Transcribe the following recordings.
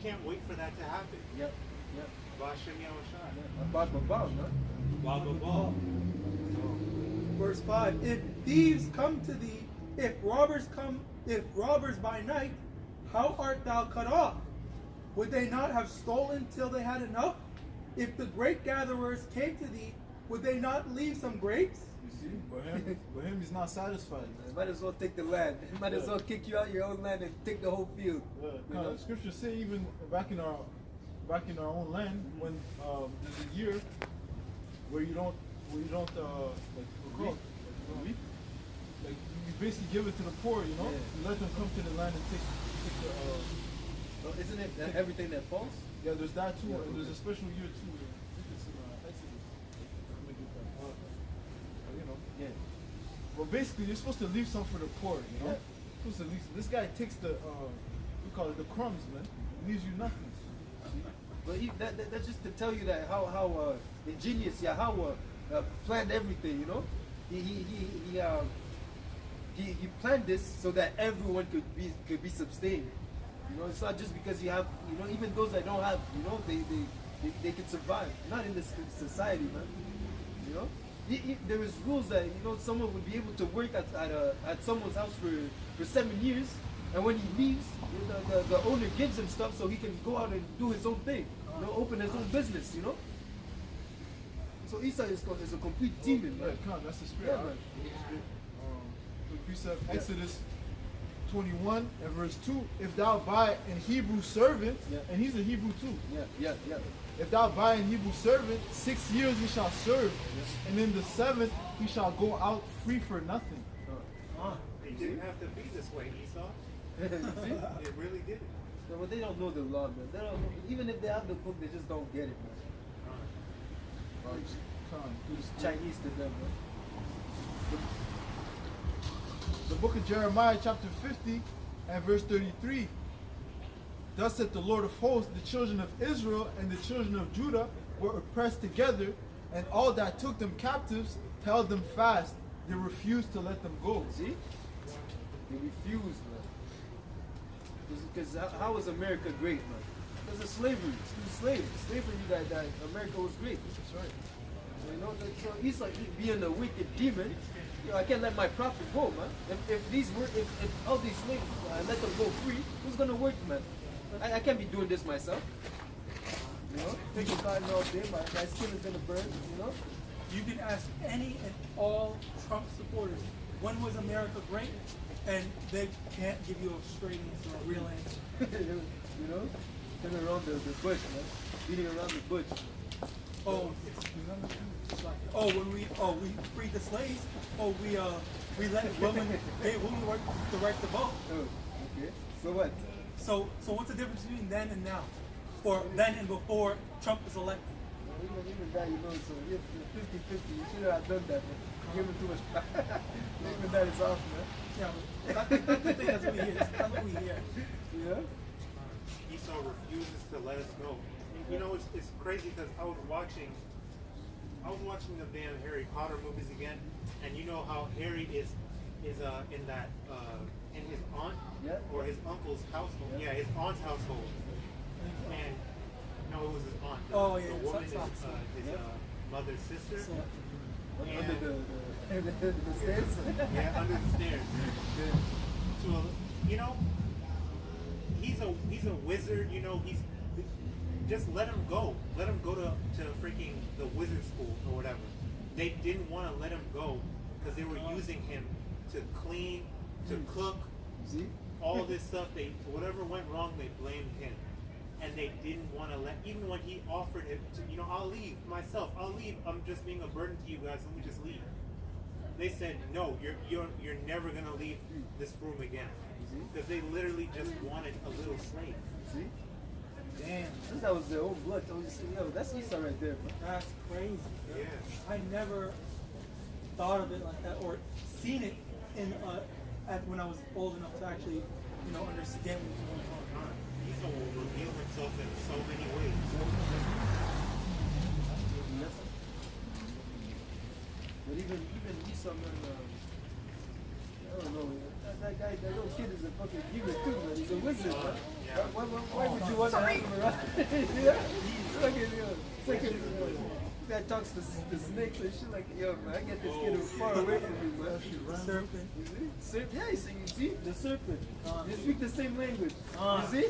can't wait for that to happen. Yep. Yep. Vashem Yahushua. About the ball, no? Ball. Verse 5, if thieves come to thee, if robbers by night, how art thou cut off? Would they not have stolen till they had enough? If the grape gatherers came to thee, would they not leave some grapes? You see, but him, he's not satisfied. Man. Might as well take the land. Might as well kick you out your own land and take the whole field. Yeah. Scriptures say even back in our own land, when there's a year where you don't like you basically give it to the poor, you know. Yeah. You let them come to the land and take the. Isn't it everything that falls? Yeah, there's that too, Yeah, and there's a special year too. I think it's in Exodus. You know. Yeah. Well, basically, you're supposed to leave some for the poor, you know. Yeah. You're supposed to leave. This guy takes the we call it the crumbs, man. Leaves you nothing. But that's just to tell you that how ingenious Yahawah planned everything, you know. He planned this so that everyone could be sustained. You know, it's not just because you have, you know, even those that don't have, you know, they can survive. Not in this society, man. You know, there is rules that, you know, someone would be able to work at someone's house for 7 years, and when he leaves, the owner gives him stuff so he can go out and do his own thing. You know, open his own business. You know. So Esau is a complete demon, man. Yeah, that's the spirit. Yeah, man. The precept Exodus 21 and verse 2. If thou buy an Hebrew servant, and he's a Hebrew too. Yeah. If thou buy an Hebrew servant, 6 years he shall serve, and in the 7th he shall go out free for nothing. It didn't have to be this way, Esau. It really didn't. No, but they don't know the law, man. They don't know, even if they have the book, they just don't get it, man. It's Chinese to them, man. The book of Jeremiah chapter 50 and verse 33. Thus saith the Lord of hosts, the children of Israel and the children of Judah were oppressed together, and all that took them captives held them fast. They refused to let them go. See? They refused, man. Because how was America great, man? Because of slavery. It's slavery. Slavery that America was great. That's right. You know, so Esau being a wicked demon, you know, I can't let my prophet go, man. If all these slaves, I let them go free, who's gonna work, man? I can't be doing this myself. You know, taking cotton all day, my skin is gonna burn. You know. You can ask any and all Trump supporters, when was America great? And they can't give you a straight answer, a real answer. You know, turning around the bush, man. Beating around the bush. Oh, it's like, when we freed the slaves. We let women work to right the vote. Oh, okay. So what? So what's the difference between then and now, or then and before Trump was elected? Even that, you know, so if 50-50, you should have done that, man. Give him too much power. Even that is off, man. Yeah, that's the thing that's what we hear. That's what we hear. Yeah. Esau refuses to let us go. You know, it's crazy because I was watching the damn Harry Potter movies again, and you know how Harry is in that in his aunt or his uncle's household. Yeah, his aunt's household. And no, it was his aunt. The woman is his mother's sister. Under the stairs? Yeah, under the stairs. So, you know, he's a wizard. You know, just let him go. Let him go to freaking the wizard school or whatever. They didn't want to let him go because they were using him to clean, to cook, all this stuff. Whatever went wrong, they blamed him. And they didn't want to let, even when he offered it to, you know, I'll leave myself. I'll leave. I'm just being a burden to you guys. Let me just leave. They said, no, you're never gonna leave this room again, because they literally just wanted a little slave. See? Damn. Since that was their own blood, I was just saying, yo, that's Esau right there, bro. That's crazy. Yeah. I never thought of it like that or seen it in when I was old enough to actually, you know, understand what was going on. Esau will reveal himself in so many ways. But even Esau, man, I don't know. That little kid is a fucking demon too, man. He's a wizard, man. Yeah. Why would you want to have him around? Yeah? Look at you. It's like that talks to snakes and shit like, yo, man, I get this kid far away from me, man. The serpent. You see? Yeah, you see? The serpent. They speak the same language. You see?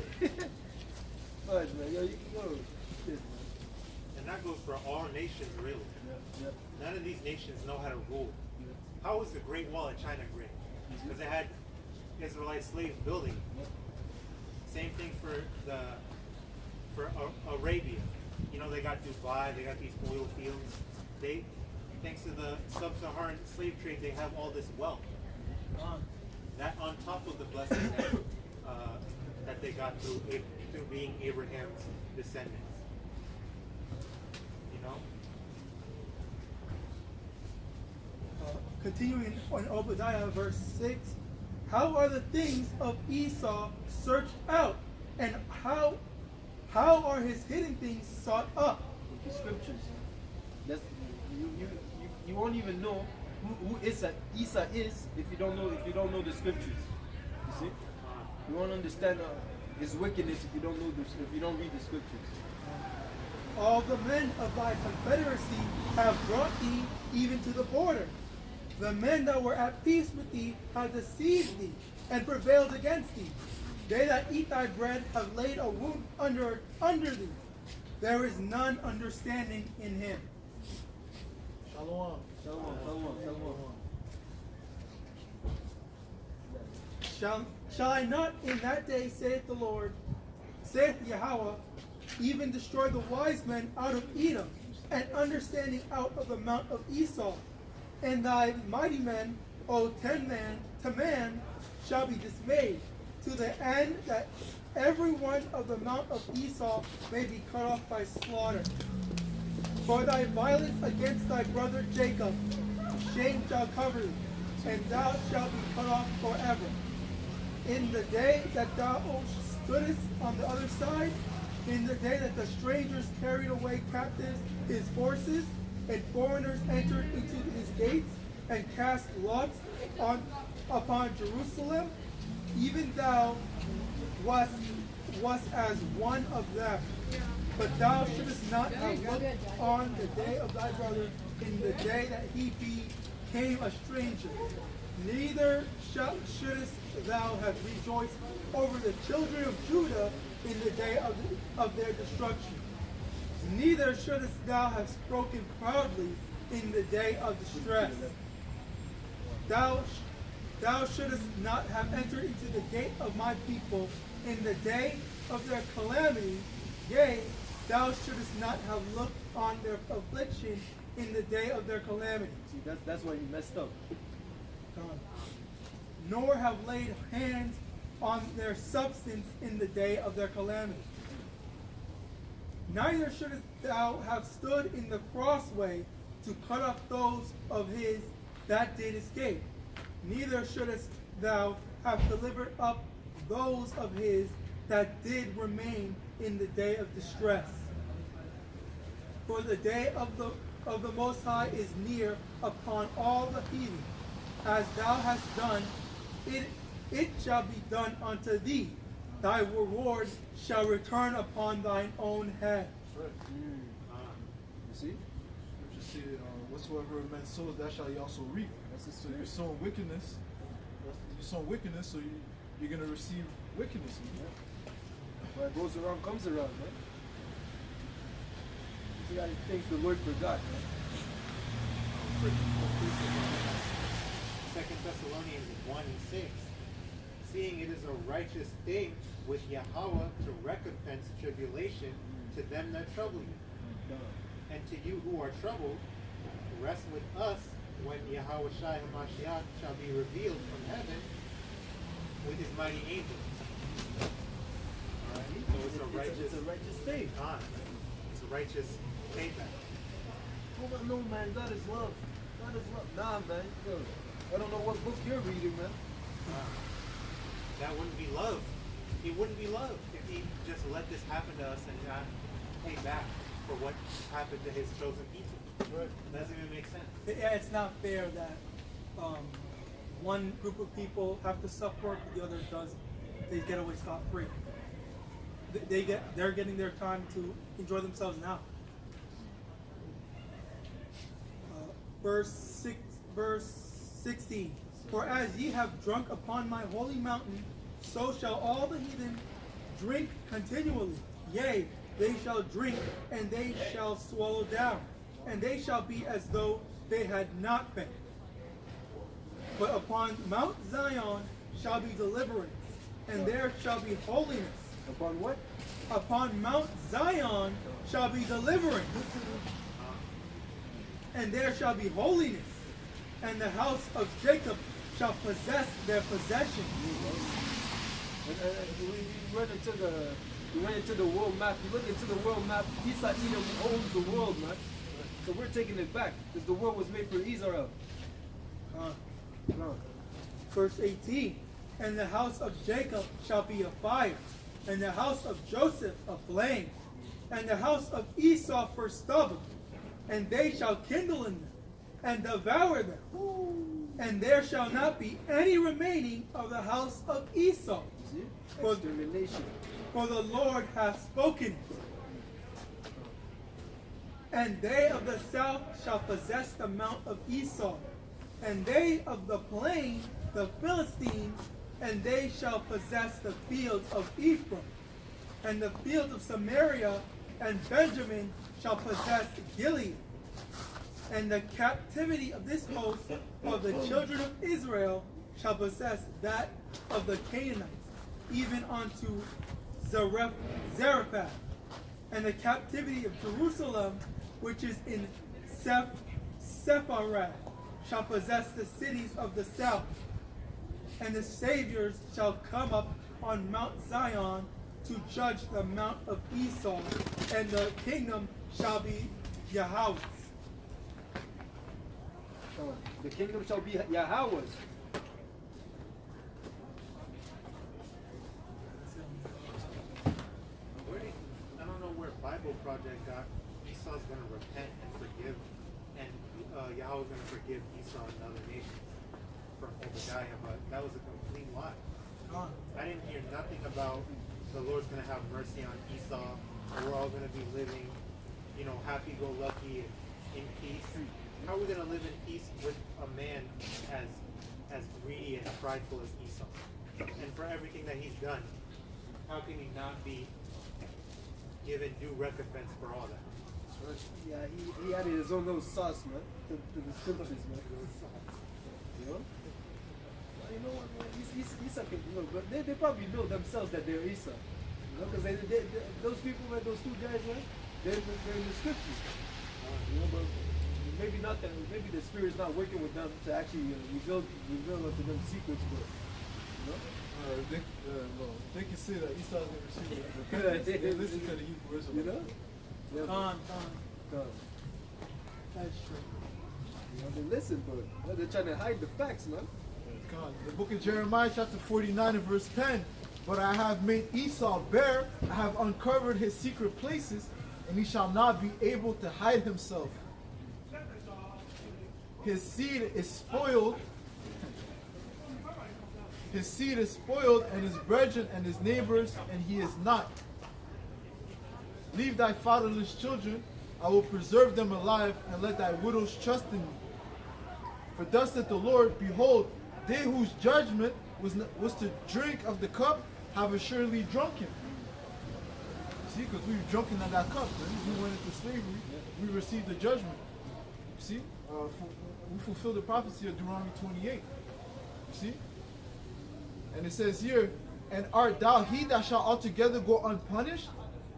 Fudge, man. Yo, you go. Shit, man. And that goes for all nations, really. Yeah. None of these nations know how to rule. How was the Great Wall of China great? Because they had Israelite slaves building. Same thing for Arabia. You know, they got Dubai, they got these oil fields. Thanks to the sub-Saharan slave trade, they have all this wealth. That on top of the blessing that they got through being Abraham's descendants. You know? Continuing on Obadiah verse 6, how are the things of Esau searched out, and how are his hidden things sought up? With the scriptures. That's, you won't even know who Esau is if you don't know the scriptures. You see? You won't understand his wickedness if you don't read the scriptures. All the men of thy confederacy have brought thee even to the border. The men that were at peace with thee have deceived thee and prevailed against thee. They that eat thy bread have laid a wound under thee. There is none understanding in him. Shalom. Shall I not in that day, saith the Lord, saith Yahawah, even destroy the wise men out of Edom, and understanding out of the mount of Esau? And thy mighty men, O Teman, shall be dismayed, to the end that every one of the mount of Esau may be cut off by slaughter. For thy violence against thy brother Jacob, shame shall cover thee, and thou shalt be cut off forever. In the day that thou stoodest on the other side, in the day that the strangers carried away captives his forces, and foreigners entered into his gates, and cast lots upon Jerusalem, even thou wast as one of them. But thou shouldest not have looked on the day of thy brother in the day that he became a stranger. Neither shouldest thou have rejoiced over the children of Judah in the day of their destruction. Neither shouldest thou have spoken proudly in the day of distress. Thou shouldest not have entered into the gate of my people in the day of their calamity. Yea, thou shouldest not have looked on their affliction in the day of their calamity. See, that's why you messed up. Nor have laid hands on their substance in the day of their calamity. Neither shouldest thou have stood in the crossway to cut off those of his that did escape. Neither shouldest thou have delivered up those of his that did remain in the day of distress. For the day of the Most High is near upon all the heathen. As thou hast done, it shall be done unto thee. Thy reward shall return upon thine own head. That's right. You see? Scripture said, whatsoever a man sows, that shall he also reap. So you're sowing wickedness. So you're going to receive wickedness. What goes around comes around, man. See how he thanks the Lord for God, man. 2 Thessalonians 1:6. Seeing it is a righteous thing with Yahawah to recompense tribulation to them that trouble you. And to you who are troubled, rest with us when YAHAWASHI HaMashiach shall be revealed from heaven with his mighty angels. Alright? So it's a righteous thing. It's a righteous payback. Oh, no, man, God is love. God is love. Nah, man. Yo, I don't know what book you're reading, man. That wouldn't be love. It wouldn't be love if he just let this happen to us and not pay back for what happened to his chosen people. Right. Doesn't even make sense. Yeah, it's not fair that one group of people have to suffer, but the other doesn't. They get away scot-free. they're getting their time to enjoy themselves now. Verse 16. For as ye have drunk upon my holy mountain, so shall all the heathen drink continually. Yea, they shall drink, and they shall swallow down, and they shall be as though they had not been. But upon Mount Zion shall be deliverance, and there shall be holiness. Upon what? Upon Mount Zion shall be deliverance, and there shall be holiness, and the house of Jacob shall possess their possession. We went into the world map. You look into the world map, Esau Edom owns the world, man. So we're taking it back, because the world was made for Israel. Verse 18. And the house of Jacob shall be a fire, and the house of Joseph a flame, and the house of Esau for stubble, and they shall kindle in them, and devour them. And there shall not be any remaining of the house of Esau. Extermination. For the Lord hath spoken it. And they of the south shall possess the mount of Esau, and they of the plain the Philistines, and they shall possess the fields of Ephraim, and the fields of Samaria, and Benjamin shall possess Gilead. And the captivity of this host of the children of Israel shall possess that of the Canaanites, even unto Zarephath. And the captivity of Jerusalem, which is in Sepharad, shall possess the cities of the south. And the saviors shall come up on Mount Zion to judge the mount of Esau, and the kingdom shall be Yahawah's. The kingdom shall be Yahawah's. I don't know where Bible Project got Esau's going to repent and forgive, and Yahweh's going to forgive Esau and other nations from Obadiah, but that was a complete lie. I didn't hear nothing about the Lord's going to have mercy on Esau, and we're all going to be living, happy-go-lucky and in peace. How are we going to live in peace with a man as greedy and prideful as Esau? And for everything that he's done, how can he not be given due recompense for all that? Yeah, he added his own little sauce, man, to the scriptures, man. You know? Well, you know what, man? Esau can, but they probably know themselves that they're Esau. You know, because those people, man, those two guys, man, they're in the scriptures. But maybe not that. Maybe the Spirit's not working with them to actually reveal unto them secrets, but they can say that Esau's going to receive it. They listen to the Hebrew Israelites. you know. Yeah, Con. That's true. They listen, but they're trying to hide the facts, man. God. The book of Jeremiah chapter 49 and verse 10. But I have made Esau bare, I have uncovered his secret places, and he shall not be able to hide himself. His seed is spoiled. His seed is spoiled, and his brethren and his neighbors, and he is not. Leave thy fatherless children, I will preserve them alive, and let thy widows trust in me. For thus saith the Lord, behold, they whose judgment was to drink of the cup have assuredly drunken. See, because we were drunken in that cup. We went into slavery, we received the judgment. See, we fulfilled the prophecy of Deuteronomy 28. See? And it says here, and art thou he that shall altogether go unpunished?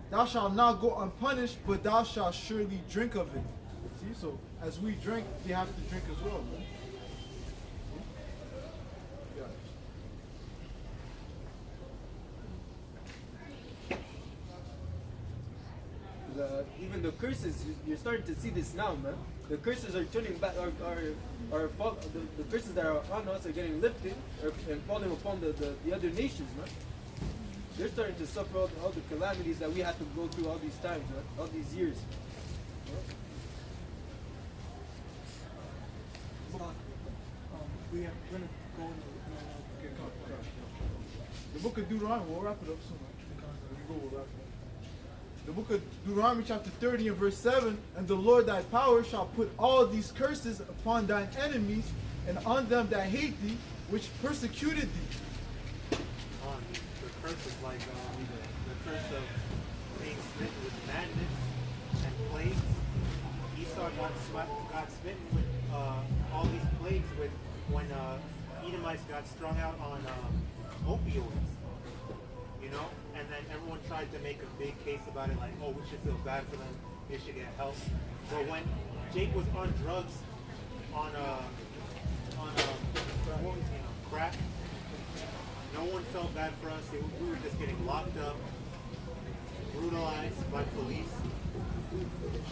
Thou shalt not go unpunished, but thou shalt surely drink of it. See, so as we drink, they have to drink as well, man. Even the curses, you're starting to see this now, man. The curses are turning back, the curses that are on us are getting lifted and falling upon the other nations, man. They're starting to suffer all the calamities that we had to go through all these times, man, all these years. We are going to go into The book of Deuteronomy, we'll wrap it up soon. The book of Deuteronomy chapter 30 and verse 7, and the Lord thy power shall put all these curses upon thine enemies and on them that hate thee, which persecuted thee. The curse is like the curse of being smitten with madness and plagues. Esau got smitten with all these plagues when Edomites got strung out on opioids. You know, and then everyone tried to make a big case about it, like, oh, we should feel bad for them, they should get help. But when Jake was on drugs, on crack, no one felt bad for us. We were just getting locked up, brutalized by police,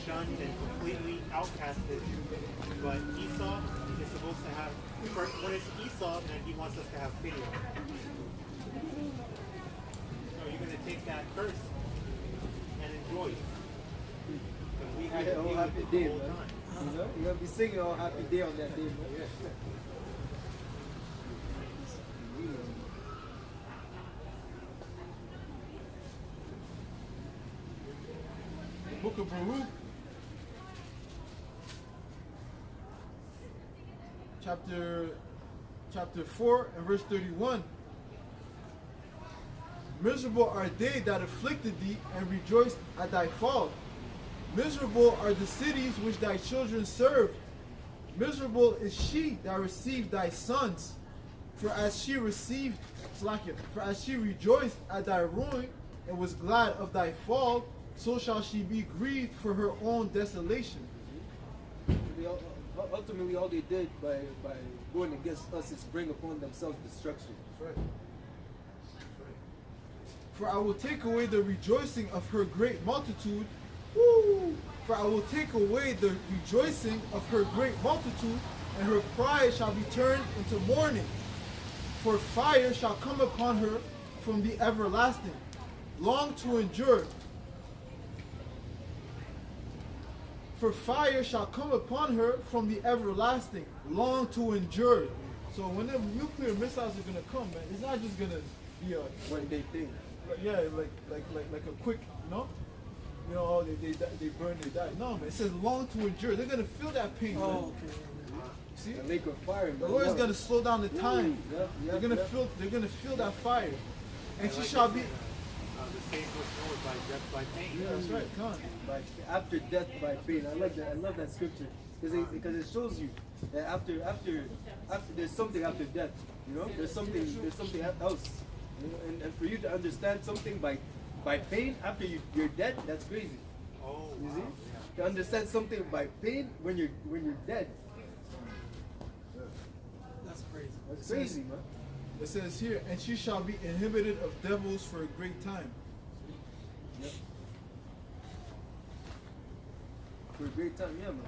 shunned and completely outcasted. But Esau is supposed to have, when it's Esau, then he wants us to have pity on him. You're going to take that curse and enjoy it. Because we had to deal happy with it day, the whole man. time. You know, you're gonna be singing all happy day on that day, man. The book of Baruch, chapter 4 and verse 31. Miserable are they that afflicted thee and rejoiced at thy fall. Miserable are the cities which thy children serve. Miserable is she that received thy sons. For as she rejoiced at thy ruin and was glad of thy fall, so shall she be grieved for her own desolation. Ultimately, all they did by going against us is bring upon themselves destruction. That's right. For I will take away the rejoicing of her great multitude. Woo! For I will take away the rejoicing of her great multitude, and her pride shall be turned into mourning. For fire shall come upon her from the everlasting, long to endure. For fire shall come upon her from the everlasting, long to endure. So when the nuclear missiles are gonna come, man, it's not just gonna be a One day thing. yeah, like a quick, oh, they burn, they die. No, man, it says long to endure. They're gonna feel that pain. Man. Oh, okay. See, The lake of fire. the Lord is gonna slow down the time. Yep, They're gonna feel that fire, and she like shall I be. said, the saints was known by death by pain. Yeah, that's right. Come on. After death by pain. I love that scripture because it shows you that after there's something after death. You know, there's something else. You know, and for you to understand something by pain after you're dead, that's crazy. Oh, You wow. see? To understand something by pain when you're dead, That's crazy. that's crazy, man. It says here, and she shall be inhibited of devils for a great time. Yep. For a great time, yeah, man.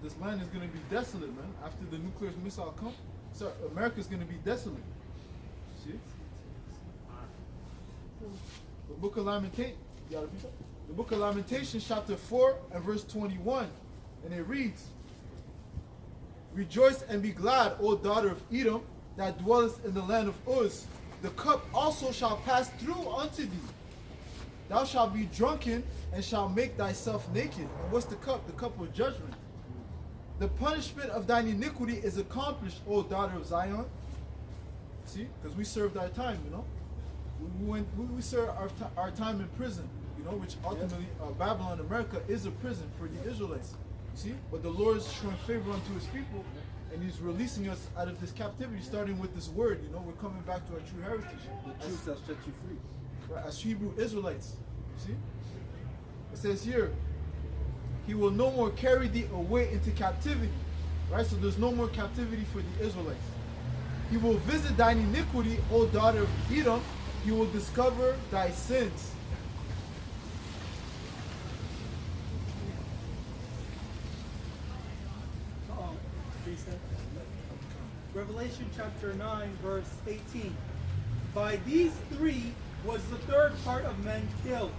This land is gonna be desolate, man. After the nuclear missile comes, so America's gonna be desolate. See? The book of Lamentations. The book of Lamentations, chapter 4 and verse 21, and it reads, Rejoice and be glad, O daughter of Edom, that dwellest in the land of Uz. The cup also shall pass through unto thee. Thou shalt be drunken and shalt make thyself naked. And what's the cup? The cup of judgment. The punishment of thine iniquity is accomplished, O daughter of Zion. See, because we served our time, we served our time in prison, which ultimately Babylon, America, is a prison for the Israelites. See, but the Lord is showing favor unto His people, and He's releasing us out of this captivity, starting with this word. We're coming back to our true heritage. The truth shall set you free. Right, as Hebrew Israelites. See, it says here, He will no more carry thee away into captivity. Right, so there's no more captivity for the Israelites. He will visit thine iniquity, O daughter of Edom. He will discover thy sins. Revelation chapter 9, verse 18. By these three was the third part of men killed,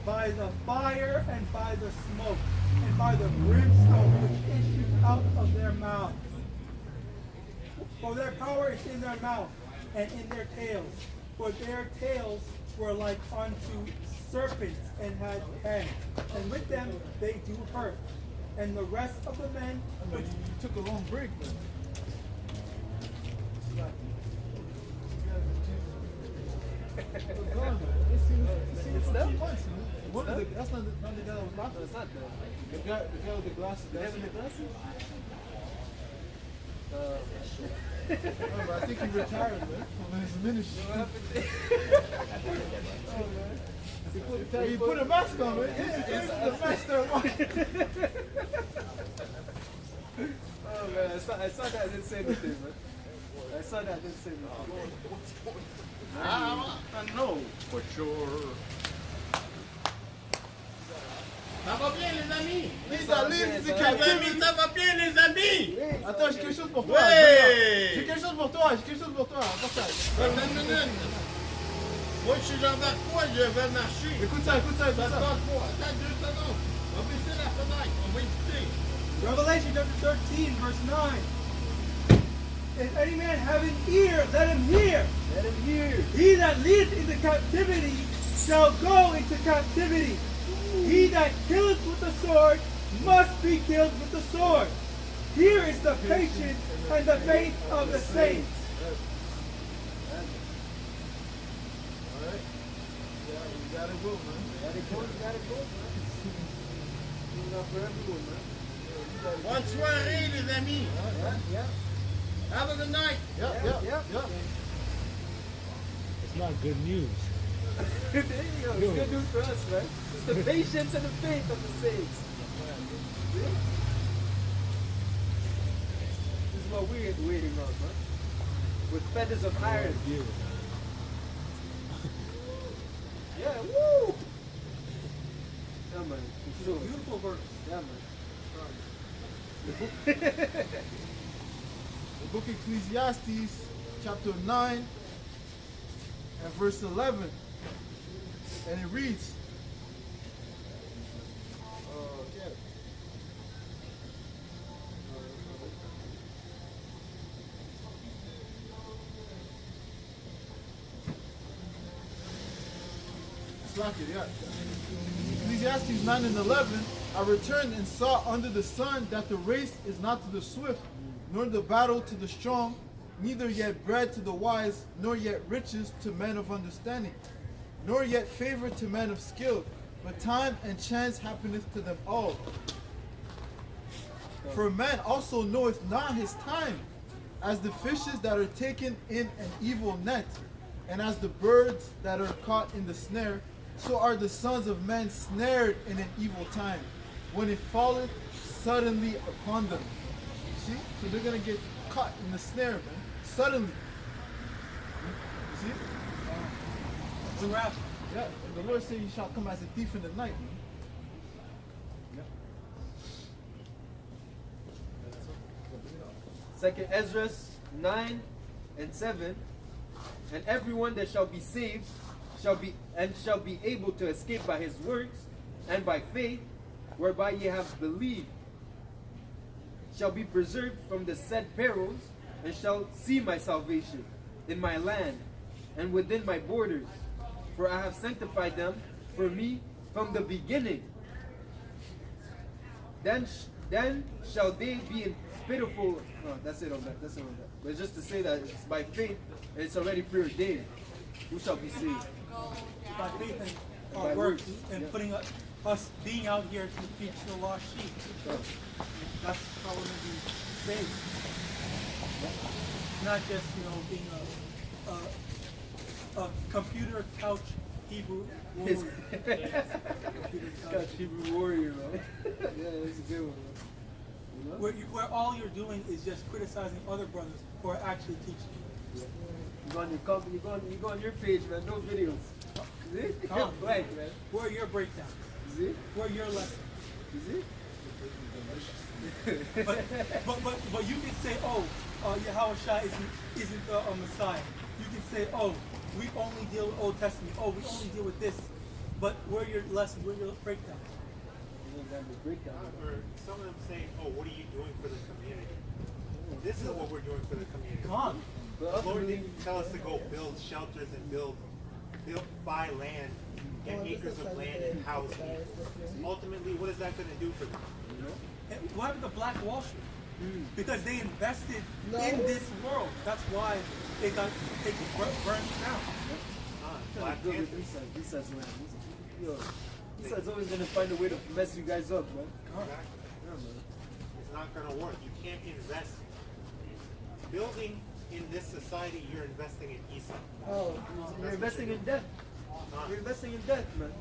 by the fire and by the smoke, and by the brimstone which issued out of their mouth. For their power is in their mouth and in their tails, for their tails were like unto serpents and had heads, and with them they do hurt. And the rest of the men I mean, you took a long break, man. That's not the guy that was laughing. It's not The guy with the glasses. the guy with the glasses? Remember, I think he retired, man, from his ministry. What happened? He put a mask on, man. The mask there. Oh man, I saw that. I didn't say anything, man. I saw that. I didn't say anything. I know for sure. Ça va bien les amis? These are leads to Les amis, captivity. ça va bien les amis? Attends, j'ai quelque chose pour toi. Ouais. J'ai quelque chose pour toi. J'ai quelque chose pour toi. Partage. Attends une minute. Moi je suis j'embarque-toi, je vais marcher. Écoute ça, écoute ça, Ça écoute se ça. passe pas. Attends 2 secondes. On va baisser la fenêtre. On va écouter. Revelation chapter 13, verse 9. If any man have an ear, let him hear. Let him hear. He that leadeth into captivity shall go into captivity. He that killeth with the sword must be killed with the sword. Here is the patience and the faith of the saints. Alright. Yeah, you gotta go, man. Gotta go, man. Doing that for everyone, man. Bonne soirée les amis. Yeah. Have a good night. Yeah. It's not good news. There you go. It's good news for us, man. It's the patience and the faith of the saints. This is what we're waiting on, man. With feathers of iron. You. Yeah, woo! Yeah, man. It's a beautiful verse. Yeah, man. The book of Ecclesiastes, chapter 9, and verse 11. And it reads, Ecclesiastes 9 and 11, I returned and saw under the sun that the race is not to the swift, nor the battle to the strong, neither yet bread to the wise, nor yet riches to men of understanding, nor yet favor to men of skill, but time and chance happeneth to them all. For man also knoweth not his time, as the fishes that are taken in an evil net, and as the birds that are caught in the snare, so are the sons of men snared in an evil time, when it falleth suddenly upon them. See? So they're going to get caught in the snare, man. Suddenly. You see? It's a wrap. Yeah. And the Lord said, you shall come as a thief in the night, man. Second Ezra 9 and 7. And everyone that shall be saved shall be able to escape by his works and by faith, whereby ye have believed, shall be preserved from the said perils, and shall see my salvation in my land and within my borders. For I have sanctified them for me from the beginning. Then shall they be in pitiful. Oh, that's it on that. That's it on that. But just to say that it's by faith and it's already preordained. Who shall be saved? By faith and By our works, works, and yeah. putting us being out here to preach the lost sheep. That's how we're going to be saved. Not just, being a computer couch Hebrew warrior. Computer Got Hebrew warrior, man. Yeah, that's a good one, man. You know? Where all you're doing is just criticizing other brothers who are actually teaching. You go on your company, you go on your page, man. No videos. See? Come. Blank, man. Where are your breakdowns? See? Where are your lessons? See? But you can say, Yahawashi isn't the Messiah. You can say, we only deal with Old Testament. We only deal with this. But where are your lessons? Where are your breakdowns? Or some of them say, what are you doing for the community? This is what we're doing for the community. Come on. But The Lord ultimately, didn't tell us to go build shelters and buy land, get acres of land and house people. Ultimately, what is that going to do for them? And what happened to Black Wall Street? Because they invested in this world. That's why they got burned down. Black Build it Panthers. this side's land. Yo, this side's always gonna find a way to mess you guys up, man. Exactly. Yeah, man. It's not going to work. You can't invest. Building in this society, you're investing in Esau. Oh, you're investing in death. Not. You're investing in death, man.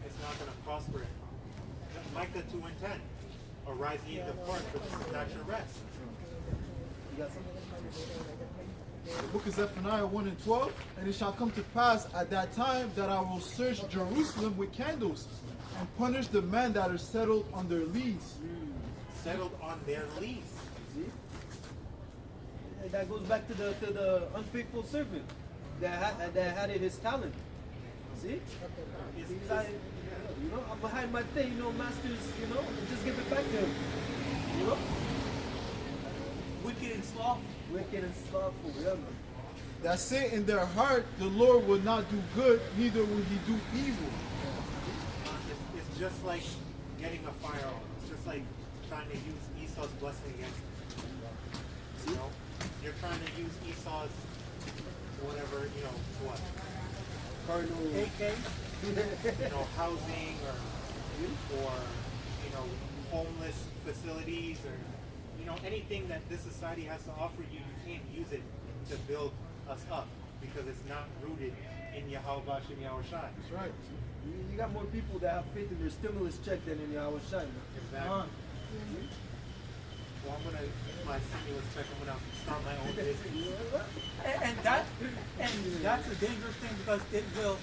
It's not going to prosper. Micah 2:10. Arise ye and depart, for this is not your rest. You got something? The book of Zephaniah 1 and 12. And it shall come to pass at that time that I will search Jerusalem with candles and punish the men that are settled on their lease. Settled on their lease. See? And that goes back to the unfaithful servant that had in his talent. See? He's like, you know, I'm behind my thing, you know, masters, you know, just give it back to him. You know? Wicked and slothful. Wicked and slothful, yeah, man. That say in their heart, the Lord will not do good, neither will he do evil. It's just like getting a firearm. It's just like trying to use Esau's blessing against him. You know? You're trying to use Esau's whatever, you know, what? Cardinal. AK. You know, housing or you know, homeless facilities or you know, anything that this society has to offer you, you can't use it to build us up because it's not rooted in YAHAWASHI and YAHAWASHI. That's right. You got more people that have faith in their stimulus check than in YAHAWASHI, man. Exactly. Well, I'm gonna use my stimulus check. I'm gonna start my own business. And that's a dangerous thing because it will.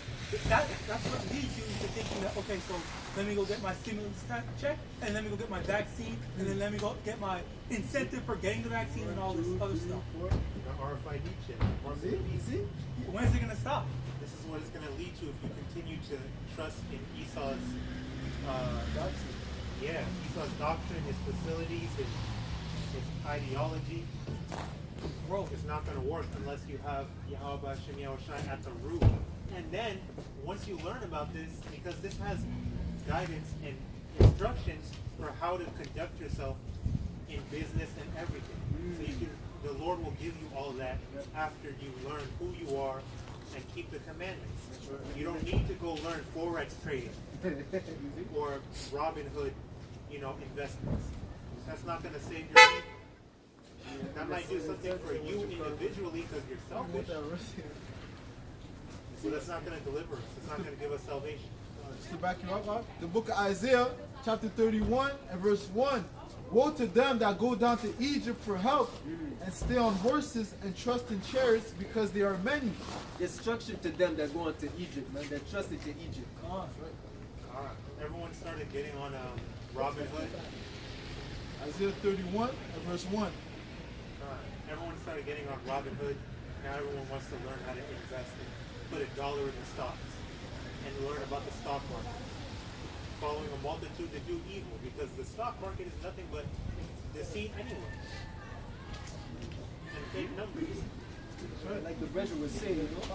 That's what leads you to thinking that okay, so let me go get my stimulus check, and let me go get my vaccine, and then let me go get my incentive for getting the vaccine and all this other stuff. The RFID chip. You see? When's it gonna stop? This is what it's gonna lead to if you continue to trust in Esau's Esau's doctrine, his facilities, his ideology. Bro, It's not going to work unless you have Yahweh Shem Yahushai at the root. And then, once you learn about this, because this has guidance and instructions for how to conduct yourself in business and everything. So you can, the Lord will give you all that after you learn who you are and keep the commandments. You don't need to go learn Forex trading or Robinhood, you know, investments. That's not going to save your life. That might do something for you individually because you're selfish, but that's not going to deliver us. It's not going to give us salvation. Just to back you up, the book of Isaiah, chapter 31 and verse 1. Woe to them that go down to Egypt for help and stay on horses and trust in chariots because they are many. Destruction to them that go into Egypt, man. That trusted to Egypt. Everyone started getting on Robinhood. Isaiah 31 and verse 1. Everyone started getting on Robinhood. Now everyone wants to learn how to invest and put $1 in the stocks and learn about the stock market. Following a multitude to do evil because the stock market is nothing but deceit anyway. And fake numbers. Like the brethren was saying, you know?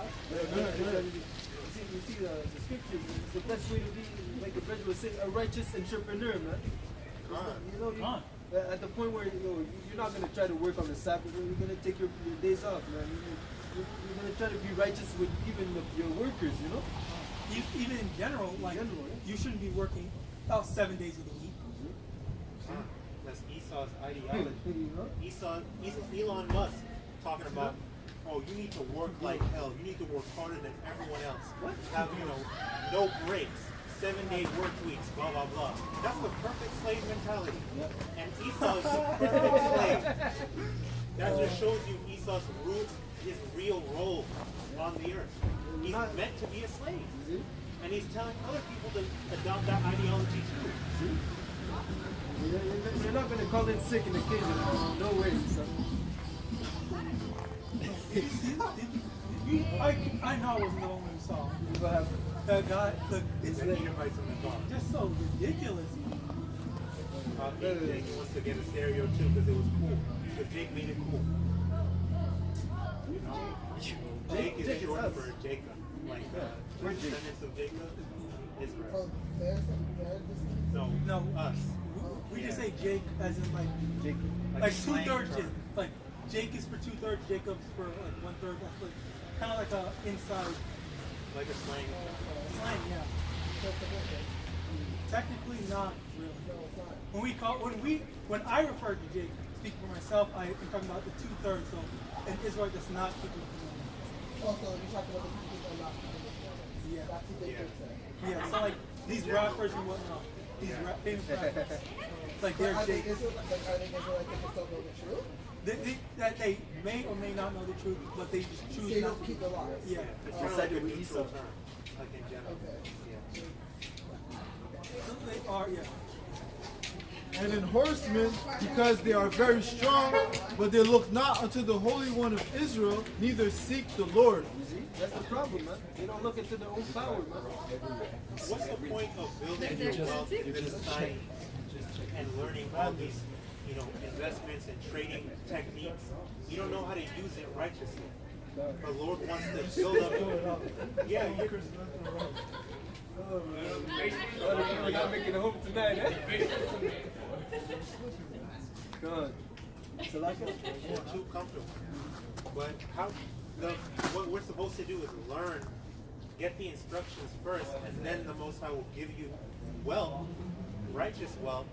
You see the scriptures, it's the best way to be, like the brethren was saying, a righteous entrepreneur, man. You know, at the point where you're not going to try to work on the Sabbath, you're going to take your days off, man. You're going to try to be righteous with even your workers, you know? even in general, like you shouldn't be working about 7 days of the week. That's Esau's ideology. Elon Musk talking about, oh, you need to work like hell. You need to work harder than everyone else. Have, no breaks. 7-day work weeks, blah, blah, blah. That's the perfect slave mentality. And Esau is the perfect slave. That just shows you Esau's his real role on the earth. He's meant to be a slave. And he's telling other people to adopt that ideology too. You're not going to call in sick in the kingdom. No way, son. I know I wasn't the one who saw. What happened? The guy, it's The Edomites in the car. just so ridiculous. Jake wants to get a stereo too because it was cool. Because Jake made it cool. Jake is Jake is short us. for Jacob. Like the We're Jake. descendants of Jacob, Israel. Oh, there's this. No, No. us. We just say Jake as in like Jacob. like slang 2/3 term. Jake. Like Jake is for 2/3, Jacob's for like 1/3. That's like kind of like a inside Like a slang. slang, yeah. Technically not really. When I refer to Jake, speaking for myself, I am talking about the 2/3. So an Israelite that's not people. Also, you're talking about the people that are not from Israel. Yeah. That's what they Yeah. could say. Yeah. So like these rappers and whatnot, these famous rappers, like But they're are they Jake. Israelites that just don't know the truth? That they may or may not know the truth, but they just So choose you not don't to. keep the laws. Yeah. It's kind of like a neutral term. Like in general. Okay. Yeah. So they are, yeah. And in horsemen, because they are very strong, but they look not unto the Holy One of Israel, neither seek the Lord. You see? That's the problem, man. They don't look into their own power, man. What's the point of building your wealth in this society and learning all these, investments and trading techniques? You don't know how to use it righteously. The Lord wants to build up. Yeah, you're Oh, man. We're not making it home tonight, eh? God. So like too comfortable. But what we're supposed to do is learn, get the instructions first, and then the Most High will give you wealth, righteous wealth,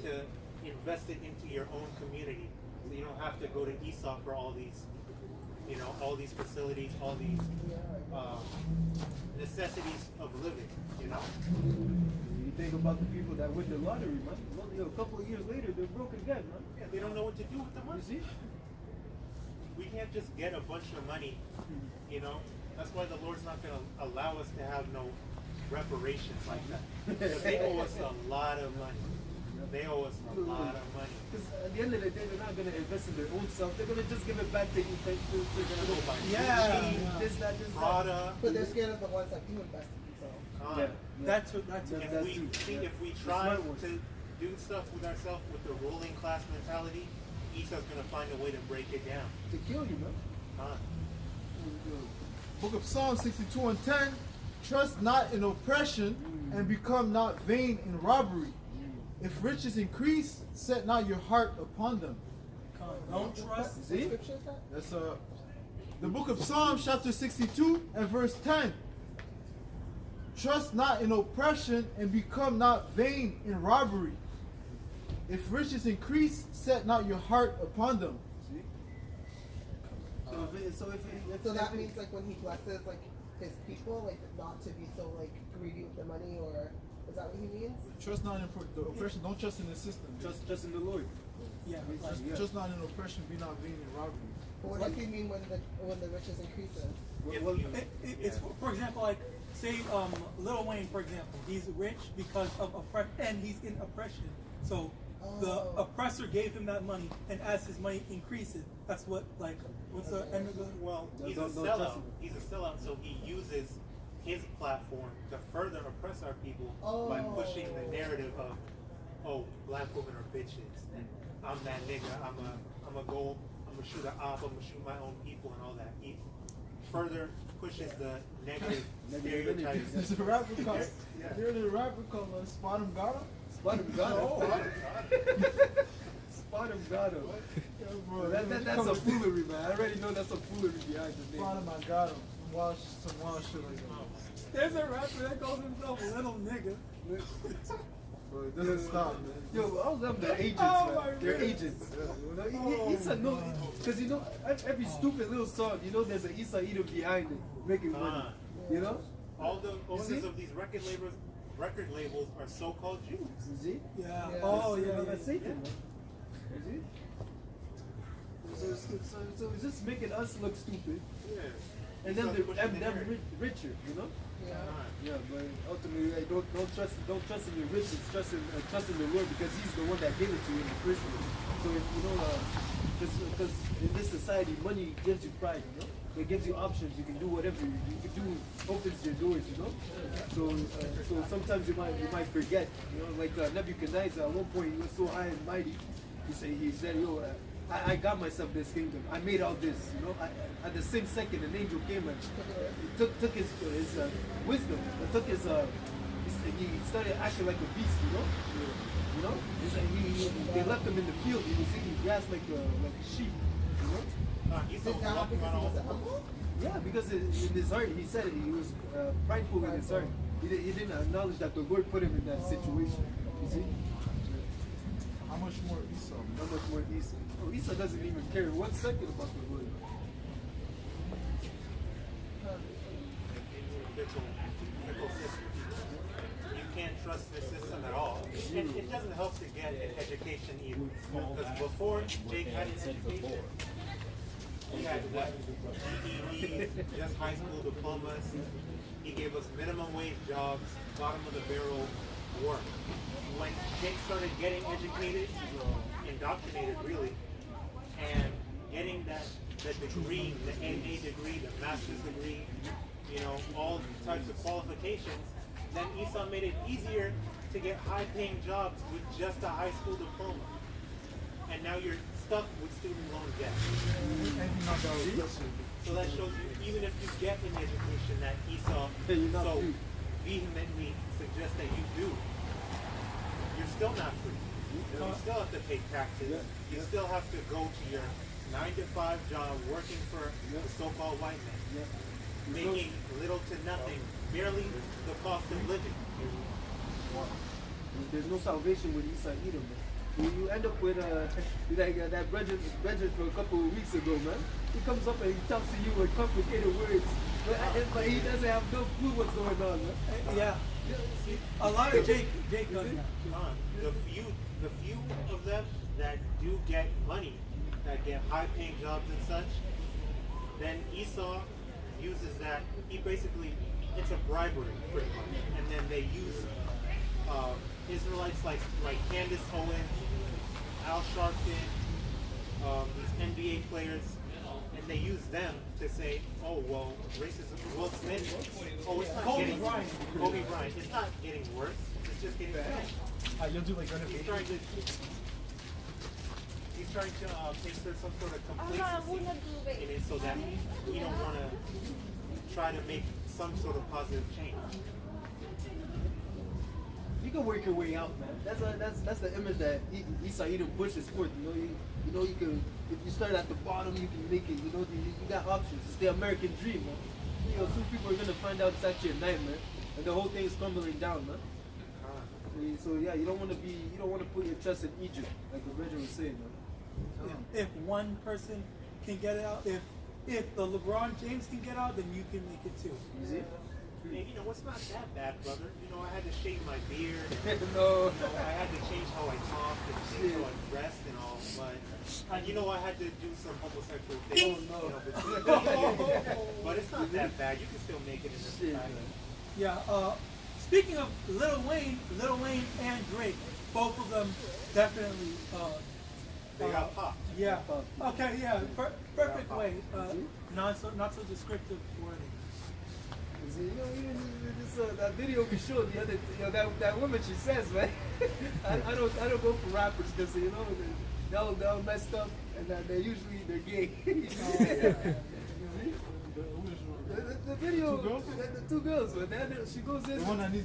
to invest it into your own community. So you don't have to go to Esau for all these, all these facilities, all these necessities of living. You think about the people that win the lottery, man. A couple of years later, they're broke again, man. Yeah, they don't know what to do with the money. You see? We can't just get a bunch of money, That's why the Lord's not going to allow us to have no reparations like that. Because they owe us a lot of money. They owe us a lot of money. Because at the end of the day, they're not going to invest in their own self. They're going to just give it back to you. They're going to go buy Yeah. Gucci, this, that. Prada. But they're scared of the ones that do invest in themselves. Yeah. That's it. If we try to do stuff with ourselves with the ruling class mentality, Esau's going to find a way to break it down. To kill you, man. Book of Psalms 62 and 10. Trust not in oppression, and become not vain in robbery. If riches increase, set not your heart upon them. Don't trust. What See? scripture is that? That's the book of Psalms chapter 62 and verse 10. Trust not in oppression, and become not vain in robbery. If riches increase, set not your heart upon them. See? So that means like when he blesses like his people, like not to be so like greedy with the money, or is that what he means? Trust not in the oppression. Don't trust in the system. Just in the Lord. Yeah. Yeah. Trust not in oppression. Be not vain in robbery. But what does he mean when the riches increases? Well, It's for example, like say Lil Wayne, for example, he's rich because of oppression, and he's in oppression. So the oppressor gave him that money, and as his money increases, that's what what's the end of the Well, he's a Don't trust sellout. him. He's a sellout, so he uses his platform to further oppress our people by pushing the narrative of, oh, black women are bitches, and I'm that nigga. I'm gonna shoot an op. I'm gonna shoot my own people and all that. He further pushes the negative stereotypes. There's a rapper called. There's a rapper called Spot 'em Got 'em. Spot him, got him. Spot him, got him. Bro, That's a foolery, man. I already know that's a foolery behind the Spot name. 'em, I got 'em. Some wild shit like that. There's a rapper that calls himself a little nigga. Bro, it doesn't stop, man. Yo, I love their agents, Oh, man. my Their goodness. agents. He's a no, because every stupid little song, there's an Issa Edom behind it, making money. All the see? owners of these record labels are so-called Jews. You see? Yeah. Yeah. Oh yeah. That's Satan, man. You see? So it's just making us look stupid, Yeah. and then Esau's pushing the them narrative. richer, Yeah. Yeah, but ultimately, like, don't trust in your riches. Trust in the Lord, because He's the one that gave it to you in the first place. So because in this society, money gives you pride. It gives you options. You can do whatever you can do. Opens your doors. So sometimes you might forget. Like Nebuchadnezzar, at one point he was so high and mighty. He said, yo, I got myself this kingdom. I made all this, you know. At the same second, an angel came and took his wisdom, took his he started acting like a beast, you know. You know, they left him in the field. He was eating grass like a sheep, you know. Esau Did was that walking because around he was all an uncle? Yeah, because in his heart, he said it, he was prideful in his heart. He didn't acknowledge that the Lord put him in that situation. You see? How much more Esau? How much more Esau? Oh, Esau doesn't even care 1 second about the Lord. fickle system. You can't trust this system at all. And it doesn't help to get an education either. Because before Jake had an education, he had what? GEDs, just high school diplomas. He gave us minimum wage jobs, bottom of the barrel work. When Jake started getting educated, indoctrinated really, and getting the degree, the AA degree, the master's degree, you know, all types of qualifications, then Esau made it easier to get high-paying jobs with just a high school diploma. And now you're stuck with student loan debt. So that shows you, even if you get an education that Esau so vehemently suggests that you do, you're still not free. You still have to pay taxes. You still have to go to your 9-to-5 job working for the so-called white man, making little to nothing, barely the cost of living. There's no salvation with Esau either, man. You end up with that Bridget for a couple of weeks ago, man. He comes up and he talks to you with complicated words, but he doesn't have no clue what's going on, man. Yeah. A lot of Jake does that. The few of them that do get money, that get high-paying jobs and such, then Esau uses that. He basically, it's a bribery pretty much, and then they use Israelites like Candace Owens, Al Sharpton, these NBA players, and they use them to say, oh well, racism. Will Smith, oh it's not Kobe getting Bryant. Kobe Bryant. It's not getting worse. It's just getting bad. You'll do like He's trying to insert some sort of complacency in it so that we don't want to try to make some sort of positive change. You can work your way out, man. That's the image that Esau Edom pushes forth. You know, you can, if you start at the bottom, you can make it. You know, you got options. It's the American dream, man. You know, soon people are gonna find out it's actually a nightmare, and the whole thing is crumbling down, man. So yeah, you don't want to put your trust in Egypt, like the Bridget was saying, man. If one person can get it out, if the LeBron James can get out, then you can make it too. You see? And you know, it's not that bad, brother. You know, I had to shave my beard. No. I had to change how I talked and change how I dressed and all. But you know, I had to do some homosexual things. Oh, no. You know, but it's not that bad. You can still make it in this society. Yeah. Speaking of Lil Wayne and Drake, both of them definitely. They got popped. Yeah. Okay. Yeah. Perfect way. Not so descriptive wording. You know, even this that video we showed the other, you know, that woman, she says, man, I don't go for rappers because you know they're all messed up and they're gay. The video, the two girls, man. She goes in. The one that needs